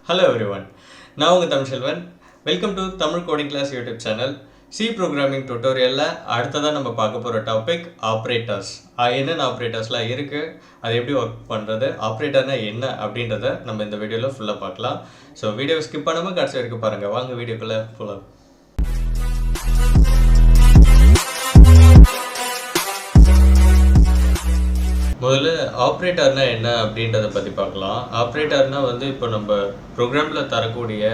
Hello everyone. நான் உங்கள் Tamilselvan. Welcome to Tamil coding class YouTube channel. C programming டுட்டோரியலில் அடுத்ததாக நம்ம பார்க்க போகிற டாபிக் ஆப்ரேட்டர்ஸ். என்னென்ன ஆப்ரேட்டர்ஸ்லாம் இருக்குது, அது எப்படி ஒர்க் பண்ணுறது, ஆப்ரேட்டர்னால் என்ன அப்படின்றத நம்ம இந்த வீடியோவில் ஃபுல்லாக பார்க்கலாம். ஸோ வீடியோ ஸ்கிப் பண்ணாமல் கடைசி வரைக்கும் பாருங்கள். வாங்க வீடியோக்குள்ளே ஃபுல்லாக. முதல்ல ஆப்ரேட்டர்னா என்ன அப்படின்றத பற்றி பார்க்கலாம். ஆப்ரேட்டர்னா இப்போ நம்ம ப்ரோக்ராமில் தரக்கூடிய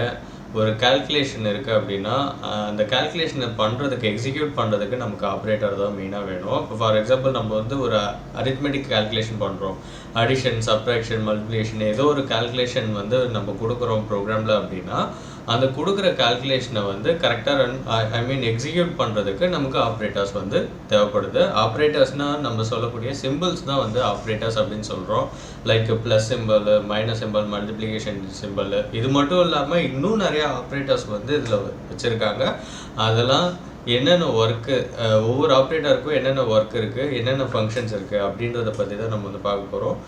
ஒரு கால்குலேஷன் இருக்குது அப்படின்னா அந்த கால்குலேஷனை பண்ணுறதுக்கு எக்ஸிக்யூட் பண்ணுறதுக்கு நமக்கு ஆப்ரேட்டர் தான் மெயினாக வேணும். இப்போ ஃபார் எக்ஸாம்பிள் நம்ம ஒரு அரித்மெட்டிக் கால்குலேஷன் பண்ணுறோம், அடிஷன், சப்ட்ராக்ஷன், மல்டிப்ளிகேஷன், ஏதோ ஒரு கால்குலேஷன் நம்ம கொடுக்குறோம் ப்ரோக்ராமில் அப்படின்னா அந்த கொடுக்குற கால்குலேஷனை கரெக்டாக எக்ஸிக்யூட் பண்ணுறதுக்கு நமக்கு ஆப்ரேட்டர்ஸ் தேவைப்படுது. ஆப்ரேட்டர்ஸ்னால் நம்ம சொல்லக்கூடிய சிம்பிள்ஸ் தான் ஆப்ரேட்டர்ஸ் அப்படின்னு சொல்கிறோம். Like plus symbol, minus simple, multiplication simple. இது மட்டும் இல்லாமல் இன்னும் நிறையா ஆப்ரேட்டர்ஸ் இதில் வச்சுருக்காங்க. அதெல்லாம் என்னென்ன ஒர்க்கு, ஒவ்வொரு ஆப்ரேட்டருக்கும் என்னென்ன ஒர்க் இருக்குது, என்னென்ன ஃபங்க்ஷன்ஸ் இருக்குது அப்படின்றத பற்றி தான் நம்ம பார்க்க போகிறோம்.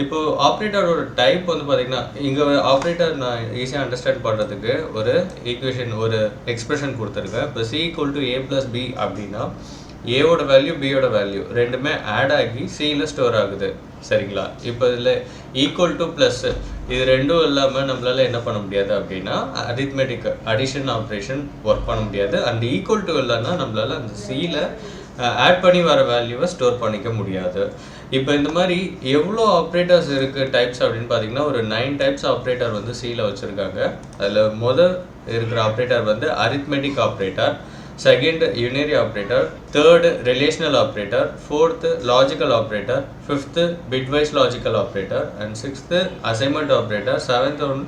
இப்போது ஆப்ரேட்டரோட டைப் பார்த்திங்கன்னா இங்கே ஆப்ரேட்டர் நான் ஈஸியாக அண்டர்ஸ்டாண்ட் பண்ணுறதுக்கு ஒரு ஈக்குவேஷன், ஒரு எக்ஸ்பிரஷன் கொடுத்துருக்கேன். இப்போ C = A + B அப்படின்னா ஏவோட வேல்யூ, பியோட வேல்யூ ரெண்டுமே ஆட் ஆகி சியில் ஸ்டோர் ஆகுது, சரிங்களா? இப்போ இதில் ஈக்குவல் டு ப்ளஸ், இது ரெண்டும் இல்லாமல் நம்மளால் என்ன பண்ண முடியாது அப்படின்னா அரித்மெட்டிக் அடிஷன் ஆப்ரேஷன் ஒர்க் பண்ண முடியாது. அந்த ஈக்குவல் டு இல்லைன்னா நம்மளால் அந்த சியில் ஆட் பண்ணி வர வேல்யூவை ஸ்டோர் பண்ணிக்க முடியாது. இப்போ இந்த மாதிரி எவ்வளோ ஆப்ரேட்டர்ஸ் இருக்குது டைப்ஸ் அப்படின்னு பார்த்தீங்கன்னா ஒரு 9 டைப்ஸ் ஆப்ரேட்டர் சியில் வச்சுருக்காங்க. அதில் முதல் இருக்கிற operator arithmetic operator, second யூனரி operator, third relational operator, fourth logical operator, fifth bitwise logical operator, and sixth assignment operator, seventh one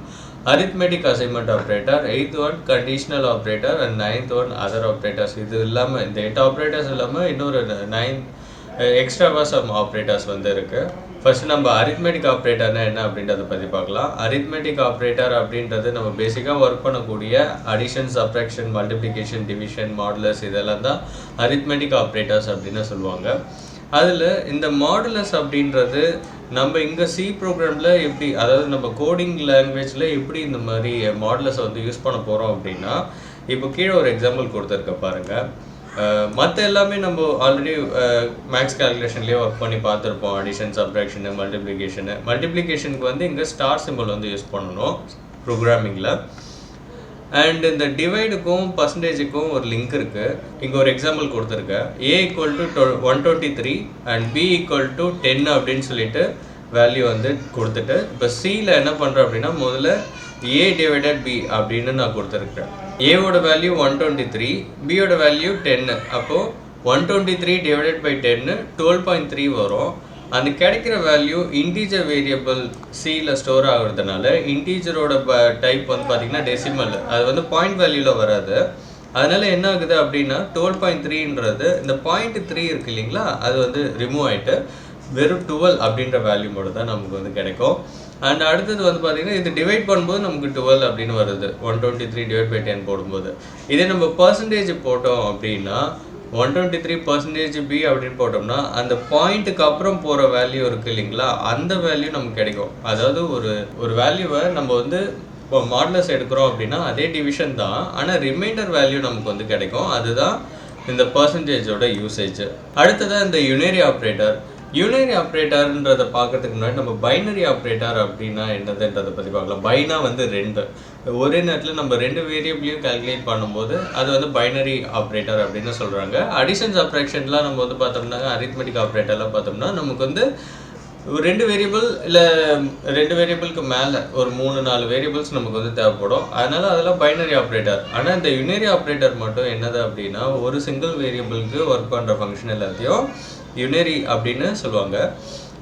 arithmetic assignment operator, 8th one conditional operator, and 9th one other operators. இது இல்லாமல் இந்த 8 operators இல்லாமல் இன்னொரு 9 எக்ஸ்ட்ராவாக some operators இருக்குது. First நம்ம arithmetic ஆப்ரேட்டர்னா என்ன அப்படின்றத பற்றி பார்க்கலாம். அரித்மெட்டிக் ஆப்ரேட்டர் அப்படின்றது நம்ம பேசிக்காக ஒர்க் பண்ணக்கூடிய addition, subtraction, multiplication, division, modulus இதெல்லாம் தான் அரித்மெட்டிக் ஆப்ரேட்டர்ஸ் அப்படின்னு சொல்லுவாங்க. அதில் இந்த மாடுலஸ் அப்படின்றது நம்ம இங்கே சி ப்ரோக்ராமில் எப்படி, அதாவது நம்ம கோடிங் லாங்குவேஜில் எப்படி இந்த மாதிரி மாடுலஸை யூஸ் பண்ண போகிறோம் அப்படின்னா இப்போ கீழே ஒரு எக்ஸாம்பிள் கொடுத்துருக்க பாருங்கள். மற்ற எல்லாமே நம்ம ஆல்ரெடி மேக்ஸ் கால்குலேஷன்லேயே ஒர்க் பண்ணி பார்த்துருப்போம். அடிஷன், சப்ட்ராக்ஷனு, மல்டிப்ளிகேஷனுக்கு இங்கே ஸ்டார் சிம்பிள் யூஸ் பண்ணணும் ப்ரோக்ராமிங்கில். அண்ட் இந்த டிவைடுக்கும் பர்சன்டேஜுக்கும் ஒரு லிங்க் இருக்குது. இங்கே ஒரு எக்ஸாம்பிள் கொடுத்துருக்கேன். A = 123 அண்ட் B = 10 அப்படின்னு சொல்லிட்டு வேல்யூ கொடுத்துட்டு இப்போ சியில் என்ன பண்ணுறேன் அப்படின்னா முதல்ல A / B அப்படின்னு நான் கொடுத்துருக்கேன். ஏவோட வேல்யூ 123, பியோட வேல்யூ 10. அப்போது 123 / 10 12.3 வரும். அந்த கிடைக்கிற வேல்யூ இன்டீஜர் வேரியபிள் சியில் ஸ்டோர் ஆகுறதுனால இன்டீஜரோட டைப் பார்த்திங்கன்னா டெசிமல், அது பாயிண்ட் வேல்யூவில் வராது. அதனால் என்ன ஆகுது அப்படின்னா 12.3ன்றது இந்த 0.3 இருக்குது இல்லைங்களா, அது ரிமூவ் ஆகிட்டு வெறும் 12 அப்படின்ற வேல்யூ மட்டும் தான் நமக்கு கிடைக்கும். அண்ட் அடுத்தது பார்த்திங்கன்னா இது டிவைட் பண்ணும்போது நமக்கு 12 அப்படின்னு வருது. 123 / 10 போடும்போது இதே நம்ம பர்சன்டேஜ் போட்டோம் அப்படின்னா 123% B அப்படின்னு போட்டோம்னா அந்த பாயிண்ட்டுக்கு அப்புறம் போகிற வேல்யூ இருக்குது இல்லைங்களா, அந்த வேல்யூ நமக்கு கிடைக்கும். அதாவது ஒரு வேல்யூவை நம்ம இப்போ மாடுலஸ் எடுக்கிறோம் அப்படின்னா அதே டிவிஷன் தான், ஆனால் ரிமைண்டர் வேல்யூ நமக்கு கிடைக்கும். அதுதான் இந்த பர்சன்டேஜோட யூசேஜ். அடுத்ததான் இந்த யுனரி ஆப்ரேட்டர். யூனரி ஆப்ரேட்டர்ன்றதை பார்க்கறதுக்கு முன்னாடி நம்ம பைனரி ஆப்ரேட்டர் அப்படின்னா என்னதுன்றதை பற்றி பார்க்கலாம். பைனா 2, ஒரே நேரத்தில் நம்ம 2 வேரியபிளையும் கால்குலேட் பண்ணும்போது அது பைனரி ஆப்ரேட்டர் அப்படின்னு சொல்கிறாங்க. அடிஷன், சப்ட்ராக்ஷன்லாம் நம்ம பார்த்தோம்னா அரித்மெட்டிக் ஆப்ரேட்டர்லாம் பார்த்தோம்னா நமக்கு 2 வேரியபிள் இல்லை 2 வேரியபிளுக்கு மேலே ஒரு 3-4 வேரியபிள்ஸ் நமக்கு தேவைப்படும். அதனால் அதெல்லாம் பைனரி ஆப்ரேட்டர். ஆனால் இந்த யுனரி ஆப்ரேட்டர் மட்டும் என்னது அப்படின்னா ஒரு சிங்கிள் வேரியபிளுக்கு ஒர்க் பண்ணுற ஃபங்க்ஷன் எல்லாத்தையும் யுனரி அப்படின்னு சொல்லுவாங்க.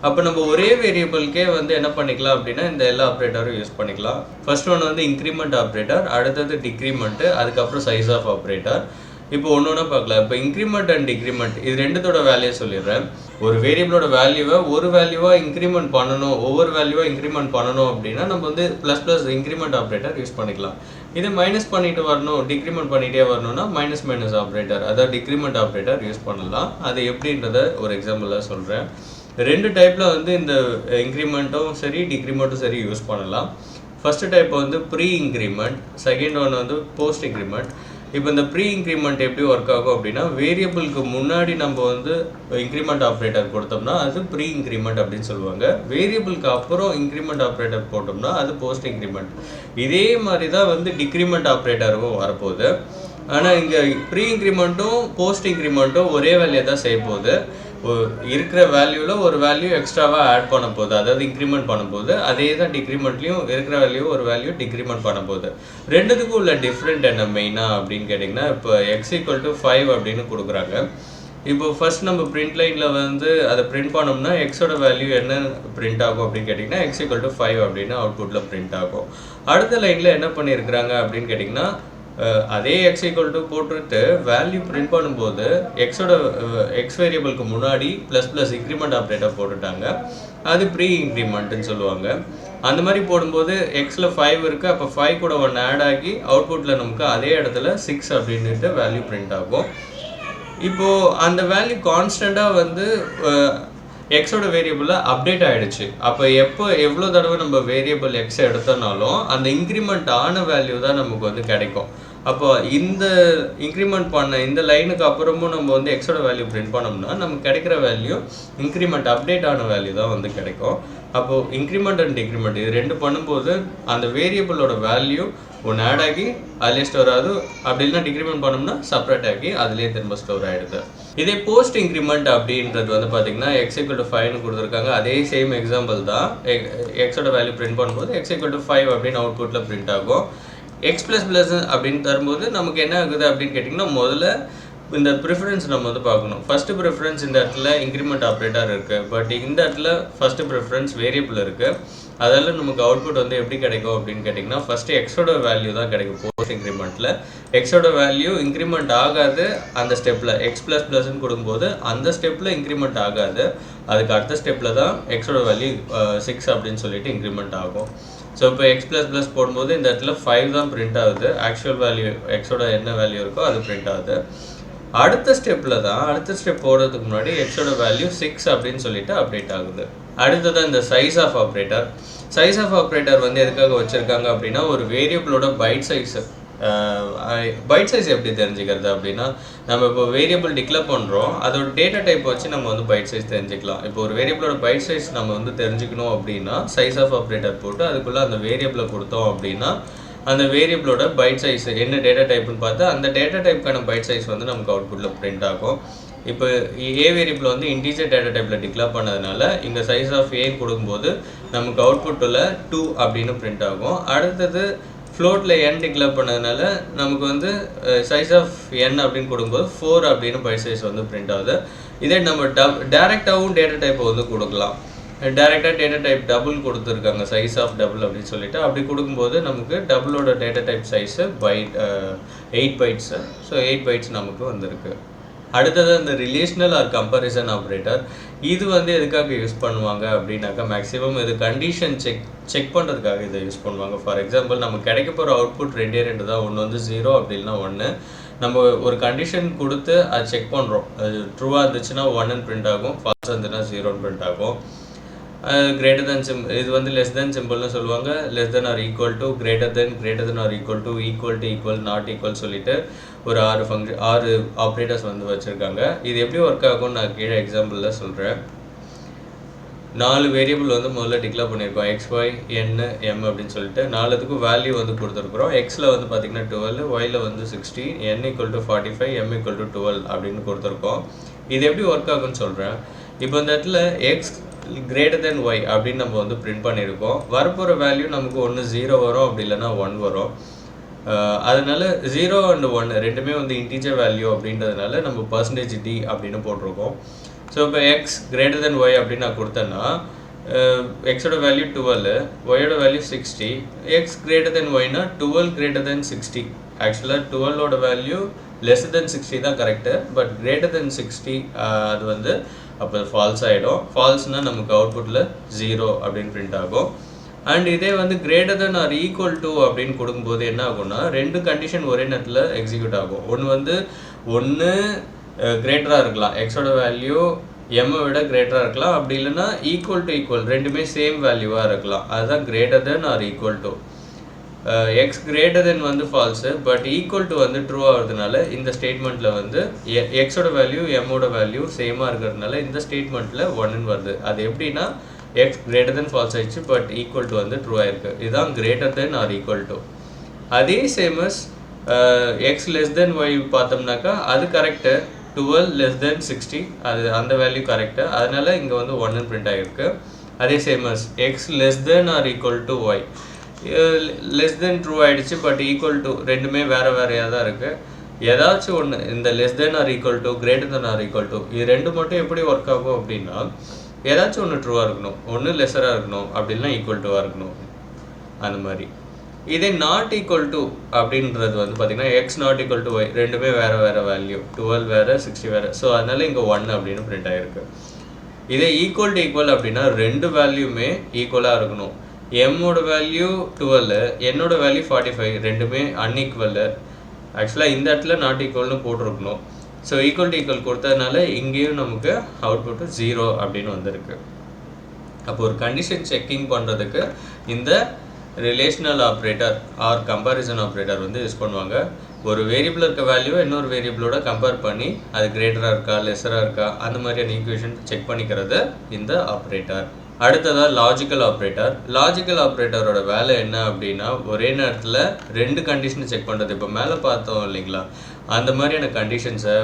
அப்போ நம்ம ஒரே வேரியபிள்கே என்ன பண்ணிக்கலாம் அப்படின்னா இந்த எல்லா ஆப்ரேட்டரும் யூஸ் பண்ணிக்கலாம். ஃபர்ஸ்ட் ஒன் இன்க்ரிமெண்ட் ஆப்ரேட்டர், அடுத்தது டிக்ரிமெண்ட்டு, அதுக்கப்புறம் சைஸ் ஆஃப் ஆப்ரேட்டர். இப்போ ஒன்று ஒன்றா பார்க்கலாம். இப்போ இன்க்ரிமெண்ட் அண்ட் டிக்ரிமெண்ட் இது ரெண்டுத்தோட வேல்யூ சொல்லிடுறேன். ஒரு வேரியபிளோட வேல்யூவை ஒரு வேல்யூவாக இன்க்ரிமெண்ட் பண்ணணும், ஒவ்வொரு வேல்யூவாக இன்க்ரிமெண்ட் பண்ணணும் அப்படின்னா நம்ம ப்ளஸ் இன்க்ரிமெண்ட் ஆப்ரேட்டர் யூஸ் பண்ணிக்கலாம். இது மைனஸ் பண்ணிட்டு வரணும், டிக்ரிமெண்ட் பண்ணிகிட்டே வரணும்னா மைனஸ் ஆப்ரேட்டர், அதாவது டிக்ரிமெண்ட் ஆப்ரேட்டர் யூஸ் பண்ணலாம். அது எப்படின்றத ஒரு எக்ஸாம்பிளாக சொல்கிறேன். 2 டைப்பில் இந்த இன்க்ரிமெண்ட்டும் சரி டிக்ரிமெண்ட்டும் சரி யூஸ் பண்ணலாம். ஃபர்ஸ்ட் டைப் வந்து ப்ரீ இன்க்ரிமெண்ட், செகண்ட் ஒன் வந்து போஸ்ட் இன்க்ரிமெண்ட். இப்போ இந்த ப்ரீ இன்க்ரிமெண்ட் எப்படி ஒர்க் ஆகும் அப்படின்னா, வேரியபிளுக்கு முன்னாடி நம்ம வந்து இன்க்ரிமெண்ட் ஆப்ரேட்டர் கொடுத்தோம்னா அது ப்ரீ இன்க்ரிமெண்ட் அப்படின்னு சொல்லுவாங்க. வேரியபிளுக்கு அப்புறம் இன்க்ரிமெண்ட் ஆப்ரேட்டர் போட்டோம்னா அது போஸ்ட் இன்க்ரிமெண்ட். இதே மாதிரி தான் வந்து டிக்ரிமெண்ட் ஆப்ரேட்டரும் வரப்போகுது. ஆனால் இங்கே ப்ரீ இன்க்ரிமெண்ட்டும் போஸ்ட் இன்க்ரிமெண்ட்டும் ஒரே வேலையை தான் செய்ய போகுது. இருக்கிற வேல்யூவில் ஒரு வேல்யூ எக்ஸ்ட்ராவாக ஆட் பண்ண போகுது, அதாவது இன்க்ரிமெண்ட் பண்ண போகுது. அதே தான் டிக்ரிமெண்ட்லேயும் இருக்கிற வேல்யூ ஒரு வேல்யூ டிக்ரிமெண்ட் பண்ண போகுது. ரெண்டுத்துக்கும் உள்ள டிஃப்ரெண்ட் என்ன மெயினாக அப்படின்னு கேட்டிங்கன்னா, இப்போ x = 5 அப்படின்னு கொடுக்குறாங்க. இப்போ ஃபர்ஸ்ட் நம்ம பிரிண்ட் லைனில் வந்து அதை பிரிண்ட் பண்ணோம்னா எக்ஸோட வேல்யூ என்ன பிரிண்ட் ஆகும் அப்படின்னு கேட்டிங்கன்னா x = 5 அப்படின்னு அவுட்புட்டில் பிரிண்ட் ஆகும். அடுத்த லைனில் என்ன பண்ணியிருக்கிறாங்க அப்படின்னு கேட்டிங்கன்னா, அதே x = போட்டுட்டு வேல்யூ பிரிண்ட் பண்ணும்போது எக்ஸோட எக்ஸ் வேரியபிளுக்கு முன்னாடி ப்ளஸ் இன்க்ரிமெண்ட் ஆப்ரேட்டர் போட்டுட்டாங்க. அது ப்ரீ இன்க்ரிமெண்ட்னு சொல்லுவாங்க. அந்த மாதிரி போடும்போது எக்ஸில் 5 இருக்குது, அப்போ 5 கூட 1 ஆட் ஆகி அவுட்புட்டில் நமக்கு அதே இடத்துல 6 அப்படின்ட்டு வேல்யூ பிரிண்ட் ஆகும். இப்போது அந்த வேல்யூ கான்ஸ்டண்ட்டாக வந்து எக்ஸோட வேரியபிளில் அப்டேட் ஆகிடுச்சு. அப்போ எவ்வளோ தடவை நம்ம வேரியபிள் எக்ஸ் எடுத்தோம்னாலும் அந்த இன்க்ரிமெண்ட் ஆன வேல்யூ தான் நமக்கு வந்து கிடைக்கும். அப்போ இந்த இன்க்ரிமெண்ட் பண்ண இந்த லைனுக்கு அப்புறமும் நம்ம வந்து எக்ஸோட வேல்யூ பிரிண்ட் பண்ணோம்னா நமக்கு கிடைக்கிற வேல்யூ இன்க்ரிமெண்ட் அப்டேட் ஆன வேல்யூ தான் வந்து கிடைக்கும். அப்போது இன்க்ரிமெண்ட் அண்ட் டிக்ரிமெண்ட் இது ரெண்டு பண்ணும்போது அந்த வேரியபிளோட வேல்யூ ஒன்று ஆட் ஆகி அதிலே ஸ்டோர் ஆகுது. அப்படி இல்லைனா டிக்ரிமெண்ட் பண்ணோம்னா செப்பரேட் ஆகி அதிலே திரும்ப ஸ்டோர் ஆகிடுது. இதே போஸ்ட் இன்க்ரிமெண்ட் அப்படின்றது வந்து பார்த்தீங்கன்னா x = 5ன்னு கொடுத்துருக்காங்க. அதே சேம் எக்ஸாம்பிள் தான். எக்ஸோட வேல்யூ பிரிண்ட் பண்ணும்போது x = 5 அப்படின்னு அவுட்புட்டில் பிரிண்ட் ஆகும். x++ அப்படின்னு தரும்போது நமக்கு என்ன ஆகுது அப்படின்னு கேட்டிங்கன்னா, முதல்ல இந்த ப்ரிஃபரன்ஸ் நம்ம வந்து பார்க்கணும். ஃபஸ்ட்டு ப்ரிஃபரன்ஸ் இந்த இடத்துல இன்க்ரிமெண்ட் ஆப்ரேட்டர் இருக்குது, பட் இந்த இடத்துல ஃபஸ்ட்டு ப்ரிஃபரன்ஸ் வேரியபிள் இருக்குது. அதெல்லாம் நமக்கு அவுட்புட் வந்து எப்படி கிடைக்கும் அப்படின்னு கேட்டிங்கன்னா, ஃபஸ்ட்டு எக்ஸோட வேல்யூ தான் கிடைக்கும். போஸ்ட் இன்க்ரிமெண்ட்டில் எக்ஸோட வேல்யூ இன்க்ரிமெண்ட் ஆகாது. அந்த ஸ்டெப்பில் x++ன்னு கொடுக்கும்போது அந்த ஸ்டெப்பில் இன்க்ரிமெண்ட் ஆகாது. அதுக்கு அடுத்த ஸ்டெப்பில் தான் எக்ஸோட வேல்யூ 6 அப்படின்னு சொல்லிட்டு இன்க்ரிமெண்ட் ஆகும். ஸோ இப்போ x++ போடும்போது இந்த இடத்துல 5 தான் பிரிண்ட் ஆகுது. ஆக்சுவல் வேல்யூ எக்ஸோட என்ன வேல்யூ இருக்கோ அது பிரிண்ட் ஆகுது. அடுத்த ஸ்டெப் போடுறதுக்கு முன்னாடி எக்ஸோட வேல்யூ 6 அப்படின்னு சொல்லிட்டு அப்டேட் ஆகுது. அடுத்ததான் இந்த சைஸ் ஆஃப் ஆப்ரேட்டர் வந்து எதுக்காக வச்சுருக்காங்க அப்படின்னா, ஒரு வேரியபிளோட பைட் சைஸ் எப்படி தெரிஞ்சுக்கிறது அப்படின்னா, நம்ம இப்போ வேரியபிள் டிக்ளேர் பண்ணுறோம், அதோட டேட்டா டைப் வச்சு நம்ம வந்து பைட் சைஸ் தெரிஞ்சுக்கலாம். இப்போ ஒரு வேரியபிளோட பைட் சைஸ் நம்ம வந்து தெரிஞ்சுக்கணும் அப்படின்னா சைஸ் ஆஃப் ஆப்ரேட்டர் போட்டு அதுக்குள்ளே அந்த வேரியபிளை கொடுத்தோம் அப்படின்னா அந்த வேரியபிளோட பைட் சைஸ் என்ன டேட்டா டைப்னு பார்த்து அந்த டேட்டா டைப்புக்கான பைட் சைஸ் வந்து நமக்கு அவுட்புட்டில் பிரிண்ட் ஆகும். இப்போ ஏ வேரியபிள் வந்து இன்டீஜர் டேட்டா டைப்பில் டிக்ளேர் பண்ணதுனால இங்கே சைஸ் ஆஃப் ஏன்னு கொடுக்கும்போது நமக்கு அவுட்புட்டில் 2 அப்படின்னு பிரிண்ட் ஆகும். அடுத்தது ஃப்ளோட்டில் n டிக்ளேர் பண்ணதுனால நமக்கு வந்து சைஸ் ஆஃப் n அப்படின்னு கொடுக்கும்போது 4 அப்படின்னு பைட் சைஸ் வந்து பிரிண்ட் ஆகுது. இதே நம்ம டேரெக்டாகவும் டேட்டா டைப்பை வந்து கொடுக்கலாம். டேரெக்டாக டேட்டா டைப் டபுள் கொடுத்துருக்காங்க, சைஸ் ஆஃப் டபுள் அப்படின்னு சொல்லிட்டு. அப்படி கொடுக்கும்போது நமக்கு டபுளோட data type size 8 bytes. So 8 bytes நமக்கு வந்திருக்கு. அடுத்தது இந்த ரிலேஷனல் ஆர் கம்பேரிசன் ஆப்ரேட்டர். இது வந்து எதுக்காக யூஸ் பண்ணுவாங்க அப்படின்னாக்கா, மேக்ஸிமம் இது கண்டிஷன் செக் பண்ணுறதுக்காக இதை யூஸ் பண்ணுவாங்க. ஃபார் எக்ஸாம்பிள் நம்ம கிடைக்க போகிற அவுட்புட் ரெண்டு தான். ஒன்று வந்து 0 அப்படி இல்லைனா 1. நம்ம ஒரு கண்டிஷன் கொடுத்து அது செக் பண்ணுறோம். அது ட்ரூவாக இருந்துச்சுன்னா 1ன்னு பிரிண்ட் ஆகும், ஃபால்ஸாக இருந்துச்சுன்னா 0ன்னு பிரிண்ட் ஆகும். கிரேட்டர் தென் இது வந்து லெஸ் தென் சிம்பிள்னு சொல்லுவாங்க. Less than or equal to, greater than or equal to, equal not equal சொல்லிட்டு ஒரு 6 ஆப்ரேட்டர்ஸ் வந்து வச்சுருக்காங்க. இது எப்படி ஒர்க் ஆகும்னு நான் கீழே எக்ஸாம்பிளில் சொல்கிறேன். 4 வேரியபிள் வந்து முதல்ல டிக்ளேர் பண்ணியிருக்கோம், xy n m அப்படின்னு சொல்லிட்டு. 4த்துக்கும் வேல்யூ வந்து கொடுத்துருக்குறோம். எக்ஸில் வந்து பார்த்திங்கன்னா 12, ஒயில் வந்து 16, n = 45, m = 12 அப்படின்னு கொடுத்துருக்கோம். இது எப்படி ஒர்க் ஆகுன்னு சொல்கிறேன். இப்போ இந்த இடத்துல x greater than y அப்படின்னு நம்ம வந்து பிரிண்ட் பண்ணியிருக்கோம். வரப்போகிற வேல்யூ நமக்கு ஒன்று 0 வரும், அப்படி இல்லைனா 1 வரும். அதனால 0 and 1 ரெண்டுமே வந்து இன்டீஜர் வேல்யூ அப்படின்றதுனால நம்ம %d அப்படின்னு போட்டிருக்கோம். ஸோ இப்போ x greater than y அப்படின்னு நான் கொடுத்தேன்னா எக்ஸோட வேல்யூ 12, ஒயோட வேல்யூ 60. x greater than yனா 12 greater than 60. ஆக்சுவலாக 12ஓட வேல்யூ லெஸ் தென் 60 தான் கரெக்டு, பட் கிரேட்டர் தென் 60 அது வந்து அப்போ ஃபால்ஸ் ஆகிடும். ஃபால்ஸ்னால் நமக்கு அவுட்புட்டில் 0 அப்படின்னு பிரிண்ட் ஆகும். அண்ட் இதே வந்து greater than or equal to அப்படின்னு கொடுக்கும்போது என்ன ஆகும்னா, 2 கண்டிஷன் ஒரே நேரத்தில் எக்ஸிக்யூட் ஆகும். ஒன்று கிரேட்டராக இருக்கலாம், எக்ஸோட வேல்யூ எம்மை விட கிரேட்டராக இருக்கலாம், அப்படி இல்லைன்னா ஈக்குவல் ரெண்டுமே சேம் வேல்யூவாக இருக்கலாம். அதுதான் greater than or equal to. X greater than வந்து ஃபால்ஸு பட் ஈக்குவல் டு வந்து ட்ரூ ஆகிறதுனால இந்த ஸ்டேட்மெண்ட்டில் வந்து எக்ஸோட வேல்யூ எம்மோட வேல்யூ சேமாக இருக்கிறதுனால இந்த ஸ்டேட்மெண்ட்டில் ஒன்றுன்னு வருது. அது எப்படின்னா எக்ஸ் கிரேட்டர் தென் ஃபால்ஸ் ஆயிடுச்சு பட் ஈக்குவல் டு வந்து ட்ரூ ஆயிருக்கு. இதுதான் greater than or equal to. அதே same as x less than y பார்த்தோம்னாக்கா அது கரெக்டு. 12 லெஸ் தென் 60 அது அந்த வேல்யூ கரெக்டு, அதனால இங்கே வந்து ஒன்னு பிரிண்ட் ஆகிருக்கு. அதே same as x less than or equal to y less than true ஆகிடுச்சு பட் ஈக்குவல் டு ரெண்டுமே வேறு வேறையாக தான் இருக்குது. ஏதாச்சும் ஒன்று இந்த less than or equal to greater than or equal to இது ரெண்டு மட்டும் எப்படி ஒர்க் ஆகும் அப்படின்னா ஏதாச்சும் ஒன்று ட்ரூவாக இருக்கணும், ஒன்று லெஸராக இருக்கணும், அப்படின்னா ஈக்குவல் டுவாக இருக்கணும் அந்த மாதிரி. இதே நாட் ஈக்குவல் டு அப்படின்றது வந்து பார்த்திங்கன்னா x not equal to y ரெண்டுமே வேறு வேறு வேல்யூ, 12 வேறு 60 வேறு. ஸோ அதனால இங்கே 1 அப்படின்னு பிரிண்ட் ஆகிருக்கு. இதே ஈக்குவல் டு ஈக்குவல் அப்படின்னா ரெண்டு வேல்யூமே ஈக்குவலாக இருக்கணும். எம்மோட வேல்யூ 12, என்னோட வேல்யூ 45, ரெண்டுமே அன்ஈக்குவல். ஆக்சுவலாக இந்த இடத்துல நாட் ஈக்குவல்னு போட்டிருக்கணும். ஸோ ஈக்குவல் டு ஈக்குவல் கொடுத்ததுனால இங்கேயும் நமக்கு அவுட்புட்டு 0 அப்படின்னு வந்திருக்கு. அப்போ ஒரு கண்டிஷன் செக்கிங் பண்ணுறதுக்கு இந்த relational operator or comparison operator வந்து யூஸ் பண்ணுவாங்க. ஒரு வேரியபிள் இருக்க வேல்யூவை இன்னொரு வேரியபிளோட கம்பேர் பண்ணி அது கிரேட்டராக இருக்கா லெஸராக இருக்கா அந்த மாதிரியான ஈக்குவேஷன் செக் பண்ணிக்கிறது இந்த ஆப்ரேட்டர். அடுத்ததாக லாஜிக்கல் ஆப்ரேட்டர். லாஜிக்கல் ஆப்ரேட்டரோட வேலை என்ன அப்படின்னா ஒரே நேரத்தில் ரெண்டு கண்டிஷனை செக் பண்ணுறது. இப்போ மேலே பார்த்தோம் இல்லைங்களா, அந்த மாதிரியான கண்டிஷன்ஸை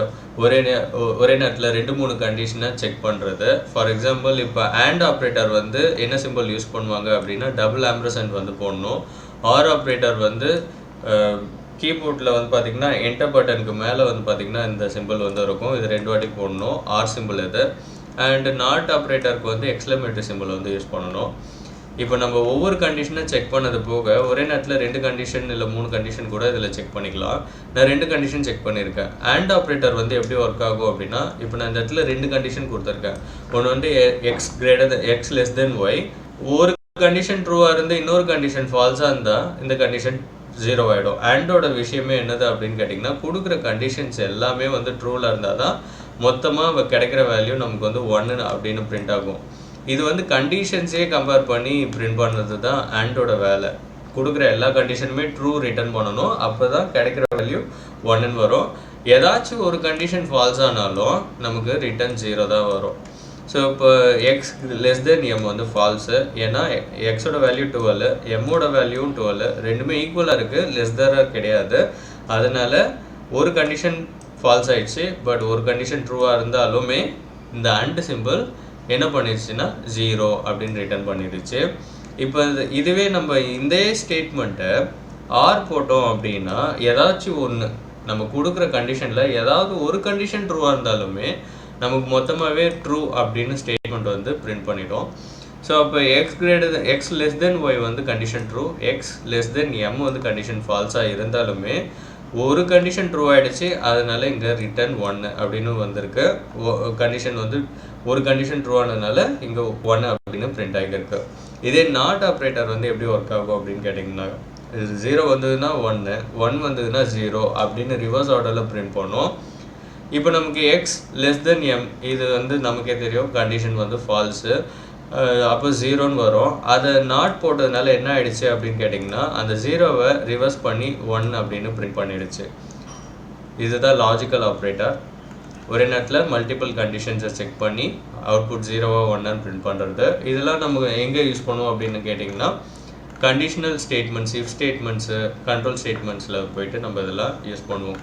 ஒரே நேரத்தில் 2-3 கண்டிஷனை செக் பண்ணுறது. ஃபார் எக்ஸாம்பிள் இப்போ AND ஆப்ரேட்டர் வந்து என்ன சிம்பிள் யூஸ் பண்ணுவாங்க அப்படின்னா டபுள் ஆம்பர்சண்ட் வந்து போடணும். ஆர் ஆப்ரேட்டர் வந்து கீபோர்டில் வந்து பார்த்திங்கன்னா என்டர் பட்டனுக்கு மேலே வந்து பார்த்திங்கன்னா இந்த சிம்பிள் வந்து இருக்கும், இது 2 வாட்டி போடணும் ஆர் சிம்பிள் இது. அண்ட் நாட் ஆப்ரேட்டருக்கு வந்து எக்ஸ்க்ளமேட்டரி சிம்பிள் வந்து யூஸ் பண்ணணும். இப்போ நம்ம ஒவ்வொரு கண்டிஷனை செக் பண்ணது போக ஒரே நேரத்தில் 2 கண்டிஷன் இல்லை 3 கண்டிஷன் கூட இதில் செக் பண்ணிக்கலாம். நான் 2 கண்டிஷன் செக் பண்ணியிருக்கேன். AND ஆப்ரேட்டர் வந்து எப்படி ஒர்க் ஆகும் அப்படின்னா இப்போ நான் இந்த இடத்துல 2 கண்டிஷன் கொடுத்துருக்கேன். ஒன்று வந்து x greater x less than y. ஒரு கண்டிஷன் ட்ரூவாக இருந்து இன்னொரு கண்டிஷன் ஃபால்ஸாக இருந்தால் இந்த கண்டிஷன் 0 ஆகிடும். ANDோட விஷயமே என்னது அப்படின்னு கேட்டிங்கன்னா கொடுக்குற கண்டிஷன்ஸ் எல்லாமே வந்து ட்ரூவில் இருந்தால் தான் மொத்தமாக கிடைக்கிற வேல்யூ நமக்கு வந்து 1 அப்படின்னு பிரிண்ட் ஆகும். இது வந்து கண்டிஷன்ஸே கம்பேர் பண்ணி பிரிண்ட் பண்ணுறது தான் ANDோட வேலை. கொடுக்குற எல்லா கண்டிஷனுமே ட்ரூ ரிட்டர்ன் பண்ணணும், அப்போ தான் கிடைக்கிற வேல்யூ 1ன்னு வரும். ஏதாச்சும் ஒரு கண்டிஷன் ஃபால்ஸ் ஆனாலும் நமக்கு ரிட்டர்ன் 0 தான் வரும். ஸோ இப்போ எக்ஸ் லெஸ் தென் எம் வந்து ஃபால்ஸு, ஏன்னா எக்ஸோட வேல்யூ 12, எம்மோட வேல்யூவும் 12, ரெண்டுமே ஈக்குவலாக இருக்குது, லெஸ் தராக கிடையாது. அதனால் ஒரு கண்டிஷன் ஃபால்ஸ் ஆயிடுச்சு பட் ஒரு கண்டிஷன் ட்ரூவாக இருந்தாலுமே இந்த AND சிம்பிள் என்ன பண்ணிடுச்சுன்னா 0 அப்படின்னு ரிட்டர்ன் பண்ணிடுச்சு. இப்போ இதுவே நம்ம இந்த ஸ்டேட்மெண்ட்டை ஆர் போட்டோம் அப்படின்னா ஏதாச்சும் ஒன்று நம்ம கொடுக்குற கண்டிஷனில் ஏதாவது ஒரு கண்டிஷன் ட்ரூவாக இருந்தாலுமே நமக்கு மொத்தமாகவே ட்ரூ அப்படின்னு ஸ்டேட்மெண்ட் வந்து பிரிண்ட் பண்ணிட்டோம். ஸோ அப்போ எக்ஸ் லெஸ் தென் ஒய் வந்து condition true, X less then M வந்து கண்டிஷன் ஃபால்ஸாக இருந்தாலுமே ஒரு கண்டிஷன் ட்ரூ ஆகிடுச்சு, அதனால இங்கே ரிட்டர்ன் 1 அப்படின்னு வந்திருக்கு. கண்டிஷன் வந்து ஒரு கண்டிஷன் ட்ரூ ஆனதுனால இங்கே 1 அப்படின்னு பிரிண்ட் ஆகிருக்கு. இதே நாட் ஆப்ரேட்டர் வந்து எப்படி ஒர்க் ஆகும் அப்படின்னு கேட்டிங்கன்னா 0 வந்ததுன்னா 1, 1 வந்ததுன்னா 0 அப்படின்னு ரிவர்ஸ் ஆர்டரில் பிரிண்ட் பண்ணோம். இப்போ நமக்கு எக்ஸ் லெஸ் தென் எம் இது வந்து நமக்கே தெரியும் கண்டிஷன் வந்து ஃபால்ஸு, அப்போ 0ன்னு வரும். அதை நாட் போட்டதுனால என்ன ஆகிடுச்சு அப்படின்னு கேட்டிங்கன்னா அந்த 0வை ரிவர்ஸ் பண்ணி 1 அப்படின்னு பிரிண்ட் பண்ணிடுச்சு. இதுதான் லாஜிக்கல் ஆப்ரேட்டர். ஒரே நேரத்தில் மல்டிபிள் கண்டிஷன்ஸை செக் பண்ணி அவுட்புட் 0வா 1ன்னு பிரிண்ட் பண்ணுறது. இதெல்லாம் நம்ம எங்கே யூஸ் பண்ணுவோம் அப்படின்னு கேட்டிங்கன்னா conditional statements, if statements, control ஸ்டேட்மெண்ட்ஸில் போயிட்டு நம்ம இதெல்லாம் யூஸ் பண்ணுவோம்.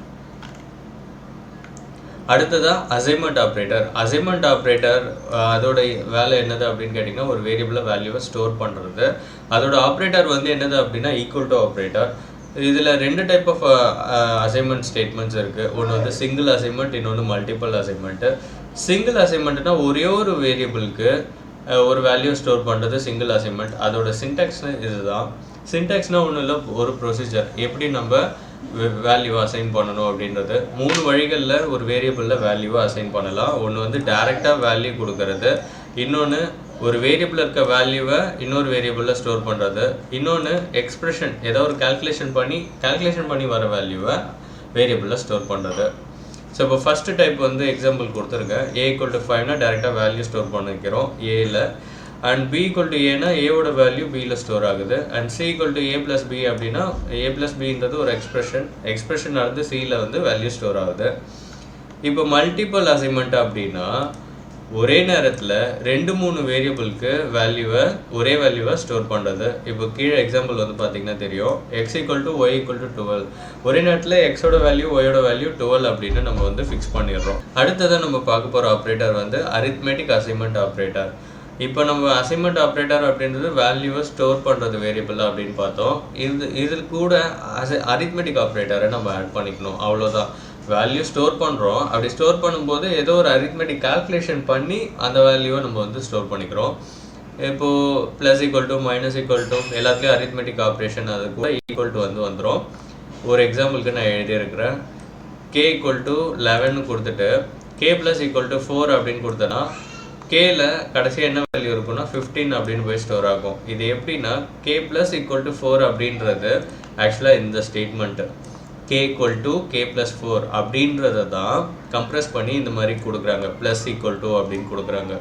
அடுத்ததாக அசைன்மெண்ட் ஆப்ரேட்டர். அசைன்மெண்ட் ஆப்ரேட்டர் அதோட வேலை என்னது அப்படின்னு கேட்டிங்கன்னா ஒரு வேரியபிளில் வேல்யூவை ஸ்டோர் பண்ணுறது. அதோட ஆப்ரேட்டர் வந்து என்னது அப்படின்னா ஈக்குவல் டு ஆப்ரேட்டர். இதில் 2 டைப் ஆஃப் அசைன்மெண்ட் ஸ்டேட்மெண்ட்ஸ் இருக்குது. ஒன்று வந்து சிங்கிள் அசைன்மெண்ட், இன்னொன்று மல்டிபிள் அசைன்மெண்ட்டு. சிங்கிள் அசைன்மெண்ட்னா ஒரே ஒரு வேரியபிளுக்கு ஒரு வேல்யூ ஸ்டோர் பண்ணுறது சிங்கிள் அசைன்மெண்ட். அதோட சின்டாக்ஸ் இதுதான். சின்டாக்ஸ்னால் ஒன்றும் இல்லை, ஒரு ப்ரொசீஜர் எப்படி நம்ம வேல்யூவை அசைன் பண்ணணும் அப்படின்றது. 3 வழிகளில் ஒரு வேரியபிளில் வேல்யூவை அசைன் பண்ணலாம். ஒன்று வந்து டைரெக்டாக வேல்யூ கொடுக்கறது, இன்னொன்று ஒரு வேரியபிளில் இருக்க வேல்யூவை இன்னொரு வேரியபிளில் ஸ்டோர் பண்ணுறது, இன்னொன்று எக்ஸ்பிரஷன் ஏதோ ஒரு கால்குலேஷன் பண்ணி வர வேல்யூவை வேரியபிளில் ஸ்டோர் பண்ணுறது. ஸோ இப்போ ஃபஸ்ட்டு டைப் வந்து எக்ஸாம்பிள் கொடுத்துருக்கேன். A = 5னா டேரெக்டாக வேல்யூ ஸ்டோர் பண்ணிக்கிறோம் ஏயில். அண்ட் b ஈக்குவல் டு ஏன்னா ஏவோட வேல்யூ பியில் ஸ்டோர் ஆகுது and c equal to a plus B அப்படின்னா a ப்ளஸ் பின்றது ஒரு எக்ஸ்பிரஷன் நடந்து சியில் வந்து வேல்யூ ஸ்டோர் ஆகுது. இப்போ மல்டிபிள் அசைன்மெண்ட் அப்படின்னா ஒரே நேரத்தில் 2-3 வேரியபிளுக்கு ஒரே வேல்யூவை ஸ்டோர் பண்ணுறது. இப்போ கீழே எக்ஸாம்பிள் வந்து பார்த்தீங்கன்னா தெரியும், x equal to y equal to 12. ஒரே நேரத்தில் எக்ஸோட வேல்யூ ஒயோட வேல்யூ 12 அப்படின்னு நம்ம வந்து ஃபிக்ஸ் பண்ணிடுறோம். அடுத்ததாக நம்ம பார்க்க போகிற ஆப்ரேட்டர் வந்து அரித்மெட்டிக் அசைன்மெண்ட் ஆப்ரேட்டர். இப்போ நம்ம அசைன்மெண்ட் ஆப்ரேட்டர் அப்படின்றது வேல்யூவை ஸ்டோர் பண்ணுறது வேரியபிள் அப்படின்னு பார்த்தோம். இதில் கூட அரித்மெட்டிக் ஆப்ரேட்டரை நம்ம ஆட் பண்ணிக்கணும், அவ்வளோதான். வேல்யூ ஸ்டோர் பண்ணுறோம், அப்படி ஸ்டோர் பண்ணும்போது ஏதோ ஒரு அரித்மெட்டிக் கால்குலேஷன் பண்ணி அந்த வேல்யூவை நம்ம வந்து ஸ்டோர் பண்ணிக்கிறோம். இப்போது plus equal to minus equal to எல்லாத்துலேயும் அரித்மெட்டிக் ஆப்ரேஷன் அது கூட ஈக்குவல் டு வந்துடும். ஒரு எக்ஸாம்பிளுக்கு நான் எழுதியிருக்கிறேன். கே ஈக்குவல் டு 11 கொடுத்துட்டு கே ப்ளஸ் ஈக்குவல் டு 4 அப்படின்னு கொடுத்தேன்னா கேல கடைசியாக என்ன வேல்யூ இருக்குன்னா 15 அப்படின்னு போய் ஸ்டோர் ஆகும். இது எப்படின்னா கே ப்ளஸ் ஈக்குவல் டு 4 அப்படின்றது ஆக்சுவலாக இந்த statement k equal to K plus 4 அப்படின்றத தான் கம்ப்ரெஸ் பண்ணி இந்த மாதிரி கொடுக்குறாங்க, ப்ளஸ் ஈக்குவல் டு அப்படின்னு கொடுக்குறாங்க.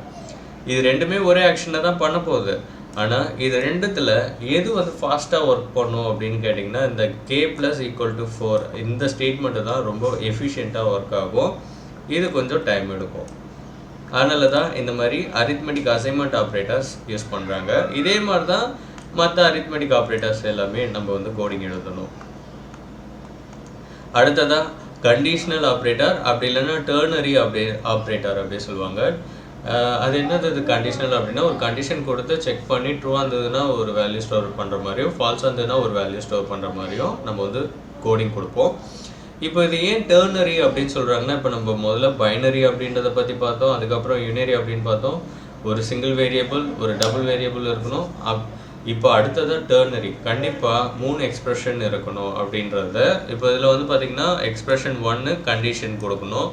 இது ரெண்டுமே ஒரே ஆக்ஷனை தான் பண்ண போகுது. ஆனால் இது ரெண்டுத்தில் எது வந்து ஃபாஸ்ட்டாக ஒர்க் பண்ணும் அப்படின்னு கேட்டிங்கன்னா இந்த கே ப்ளஸ் ஈக்குவல் டு 4 இந்த ஸ்டேட்மெண்ட்டு தான் ரொம்ப எஃபிஷியண்ட்டாக ஒர்க் ஆகும். இது கொஞ்சம் டைம் எடுக்கும். அதனால தான் இந்த மாதிரி அரித்மெட்டிக் அசைன்மெண்ட் ஆப்ரேட்டர்ஸ் யூஸ் பண்ணுறாங்க. இதே மாதிரி தான் மற்ற அரித்மெட்டிக் ஆப்ரேட்டர்ஸ் எல்லாமே நம்ம வந்து கோடிங் எழுதணும். அடுத்ததாக கண்டிஷனல் ஆப்ரேட்டர் அப்படி இல்லைன்னா டெர்னரி ஆப்ரேட்டர் அப்படி சொல்லுவாங்க. அது என்னது இது கண்டிஷனல் அப்படின்னா ஒரு கண்டிஷன் கொடுத்து செக் பண்ணி ட்ரூவாக இருந்ததுன்னா ஒரு வேல்யூ ஸ்டோர் பண்ணுற மாதிரியும் ஃபால்ஸாக இருந்ததுன்னா ஒரு வேல்யூ ஸ்டோர் பண்ணுற மாதிரியும் நம்ம வந்து கோடிங் கொடுப்போம். இப்போ இது ஏன் டெர்னரி அப்படின்னு சொல்கிறாங்கன்னா, இப்போ நம்ம முதல்ல பைனரி அப்படின்றத பற்றி பார்த்தோம், அதுக்கப்புறம் யூனரி அப்படின்னு பார்த்தோம். ஒரு சிங்கிள் வேரியபிள் ஒரு டபுள் வேரியபிள் இருக்கணும். இப்போ அடுத்தது டெர்னரி, கண்டிப்பாக 3 எக்ஸ்பிரஷன் இருக்கணும் அப்படின்றத. இப்போ இதில் வந்து பார்த்திங்கன்னா எக்ஸ்பிரஷன் 1 கண்டிஷன் கொடுக்கணும்,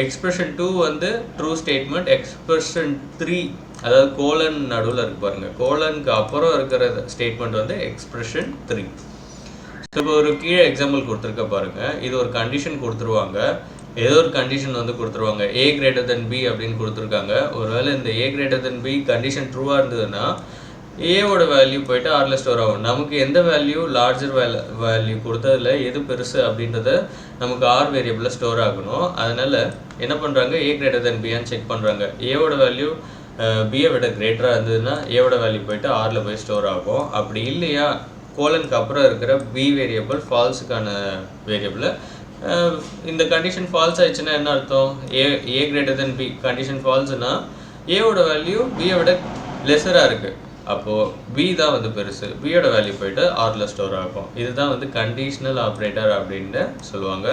எக்ஸ்பிரஷன் 2 வந்து ட்ரூ ஸ்டேட்மெண்ட், எக்ஸ்பிரஷன் 3 அதாவது கோலன் நடுவில் இருக்கு பாருங்கள், கோலனுக்கு அப்புறம் இருக்கிற ஸ்டேட்மெண்ட் வந்து எக்ஸ்பிரஷன் 3. இப்போ ஒரு கீழே எக்ஸாம்பிள் கொடுத்துருக்க பாருங்கள், இது ஒரு கண்டிஷன் கொடுத்துருவாங்க, ஏதோ ஒரு கண்டிஷன் வந்து கொடுத்துருவாங்க, a greater than b அப்படின்னு கொடுத்துருக்காங்க. ஒருவேளை இந்த a greater than b condition ட்ரூவாக இருந்ததுன்னா ஏவோட வேல்யூ போய்ட்டு ஆரில் ஸ்டோர் ஆகும். நமக்கு எந்த வேல்யூ லார்ஜர் வேல்யூ கொடுத்ததில் எது பெருசு அப்படின்றத நமக்கு ஆர் வேரியபிளில் ஸ்டோர் ஆகணும். அதனால் என்ன பண்ணுறாங்க, a greater than b-ஆன்னு செக் பண்ணுறாங்க. ஏவோட வேல்யூ பியை விட கிரேட்டராக இருந்ததுன்னா ஏவோட வேல்யூ போய்ட்டு ஆரில் போய் ஸ்டோர் ஆகும். அப்படி இல்லையா கோலனுக்கு அப்புறம் இருக்கிற பி வேரியபிள் ஃபால்ஸுக்கான வேரியபிள், இந்த கண்டிஷன் ஃபால்ஸ் ஆயிடுச்சுன்னா என்ன அர்த்தம், a greater than b condition ஃபால்ஸ்னா ஏவோட வேல்யூ பியை விட லெஸராக இருக்குது, அப்போது பி தான் வந்து பெருசு, பியோட வேல்யூ போய்ட்டு ஆரில் ஸ்டோர் ஆகும். இதுதான் வந்து கண்டிஷனல் ஆப்ரேட்டர் அப்படின்னு சொல்லுவாங்க.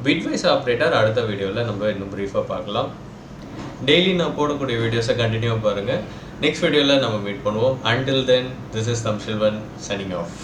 பிட்வைஸ் ஆப்ரேட்டர் அடுத்த வீடியோவில் நம்ம இன்னும் ப்ரீஃபாக பார்க்கலாம். டெய்லி நான் போடக்கூடிய வீடியோஸை கண்டினியூவாக பாருங்கள். நெக்ஸ்ட் வீடியோவில் நம்ம மீட் பண்ணுவோம். Until then, this is Tamilselvan signing off.